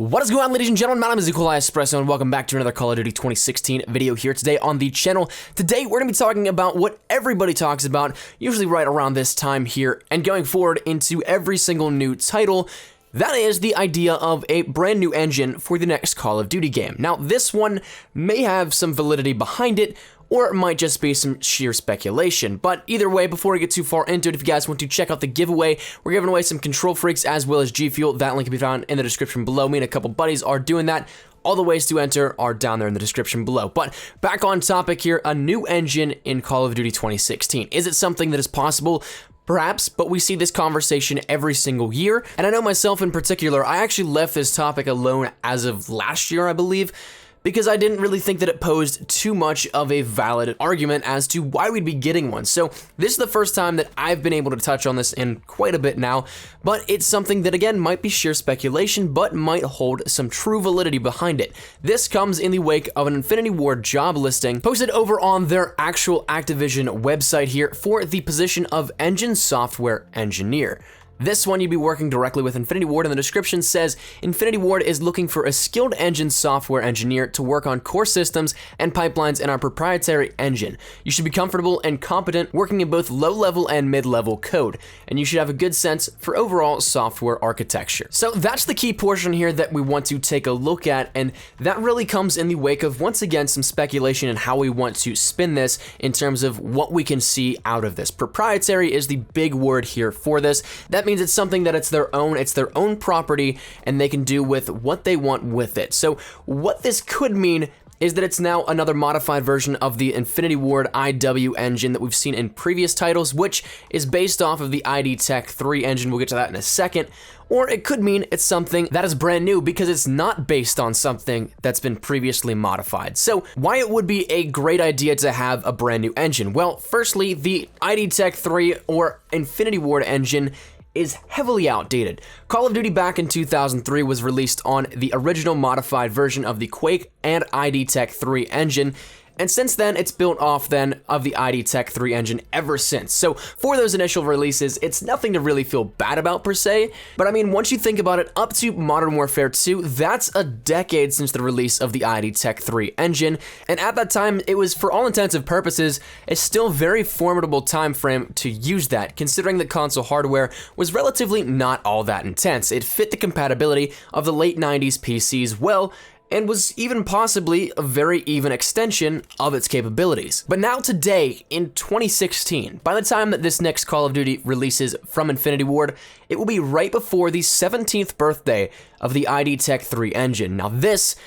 What is going on, ladies and gentlemen? My name is Espresso, and welcome back to another Call of Duty 2016 video here today on the channel. Today, we're going to be talking about what everybody talks about, usually right around this time here, and going forward into every single new title. That is the idea of a brand new engine for the next Call of Duty game. Now, this one may have some validity behind it, or it might just be some sheer speculation. But either way, before we get too far into it, if you guys want to check out the giveaway, we're giving away some Control Freaks as well as G Fuel. That link can be found in the description below. Me and a couple buddies are doing that. All the ways to enter are down there in the description below. But back on topic here, a new engine in Call of Duty 2016. Is it something that is possible? Perhaps, but we see this conversation every single year. And I know myself in particular, I actually left this topic alone as of last year, I believe, because I didn't really think that it posed too much of a valid argument as to why we'd be getting one. So this is the first time that I've been able to touch on this in quite a bit now, but it's something that again might be sheer speculation, but might hold some true validity behind it. This comes in the wake of an Infinity Ward job listing posted over on their actual Activision website here for the position of Engine Software Engineer. This one you'd be working directly with Infinity Ward, and the description says, Infinity Ward is looking for a skilled engine software engineer to work on core systems and pipelines in our proprietary engine. You should be comfortable and competent working in both low-level and mid-level code, and you should have a good sense for overall software architecture. So that's the key portion here that we want to take a look at, and that really comes in the wake of, once again, some speculation and how we want to spin this in terms of what we can see out of this. Proprietary is the big word here for this. That means it's something that it's their own property, and they can do with what they want with it. So what this could mean is that it's now another modified version of the Infinity Ward IW engine that we've seen in previous titles, which is based off of the ID Tech 3 engine. We'll get to that in a second. Or it could mean it's something that is brand new because it's not based on something that's been previously modified. So why it would be a great idea to have a brand new engine? Well, firstly, the ID Tech 3 or Infinity Ward engine is heavily outdated. Call of Duty back in 2003 was released on the original modified version of the Quake and ID Tech 3 engine, and since then, it's built off then of the ID Tech 3 engine ever since. So for those initial releases, it's nothing to really feel bad about per se, but I mean, once you think about it, up to Modern Warfare 2, that's a decade since the release of the ID Tech 3 engine, and at that time, it was, for all intents and purposes, a still very formidable time frame to use that, considering the console hardware was relatively not all that intense. It fit the compatibility of the late 90s PCs well, and was even possibly a very even extension of its capabilities. But now today, in 2016, by the time that this next Call of Duty releases from Infinity Ward, it will be right before the 17th birthday of the ID Tech 3 engine. Now this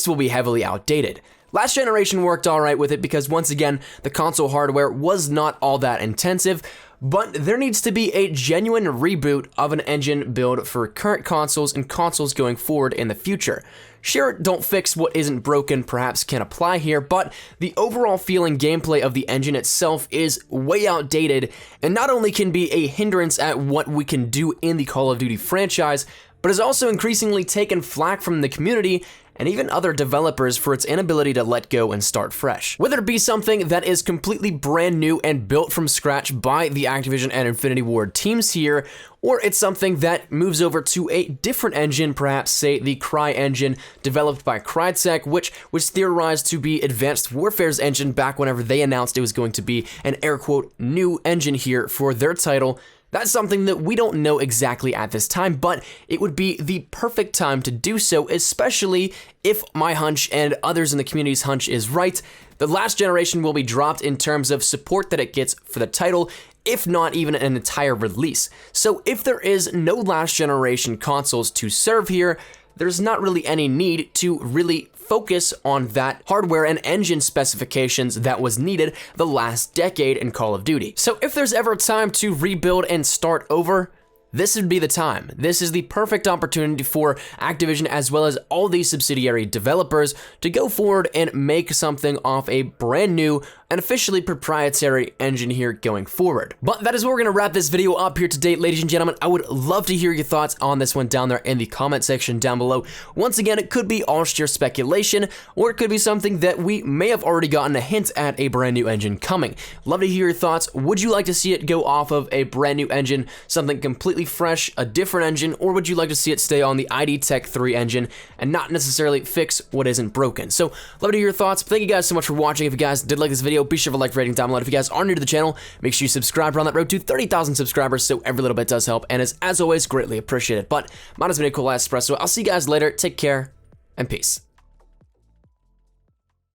will be heavily outdated. Last generation worked alright with it because once again, the console hardware was not all that intensive, but there needs to be a genuine reboot of an engine build for current consoles and consoles going forward in the future. Sure, don't fix what isn't broken perhaps can apply here, but the overall feeling gameplay of the engine itself is way outdated, and not only can be a hindrance at what we can do in the Call of Duty franchise, but has also increasingly taken flack from the community and even other developers for its inability to let go and start fresh. Whether it be something that is completely brand new and built from scratch by the Activision and Infinity Ward teams here, or it's something that moves over to a different engine, perhaps say the Cry engine developed by Crytek, which was theorized to be Advanced Warfare's engine back whenever they announced it was going to be an air quote new engine here for their title. That's something that we don't know exactly at this time, but it would be the perfect time to do so, especially if my hunch and others in the community's hunch is right. The last generation will be dropped in terms of support that it gets for the title, if not even an entire release. So if there is no last generation consoles to serve here, there's not really any need to really focus on that hardware and engine specifications that was needed the last decade in Call of Duty. So if there's ever a time to rebuild and start over, this would be the time. This is the perfect opportunity for Activision as well as all these subsidiary developers to go forward and make something off a brand new, an officially proprietary engine here going forward. But that is where we're going to wrap this video up here today, ladies and gentlemen. I would love to hear your thoughts on this one down there in the comment section down below. Once again, it could be all sheer speculation, or it could be something that we may have already gotten a hint at a brand new engine coming. Love to hear your thoughts. Would you like to see it go off of a brand new engine, something completely fresh, a different engine, or would you like to see it stay on the ID Tech 3 engine and not necessarily fix what isn't broken? So, love to hear your thoughts. Thank you guys so much for watching. If you guys did like this video, be sure to like, rating down below. If you guys are new to the channel, make sure you subscribe. We're on that road to 30,000 subscribers, so every little bit does help, and is, as always, greatly appreciated. But, mine has been a cool Espresso. I'll see you guys later. Take care, and peace.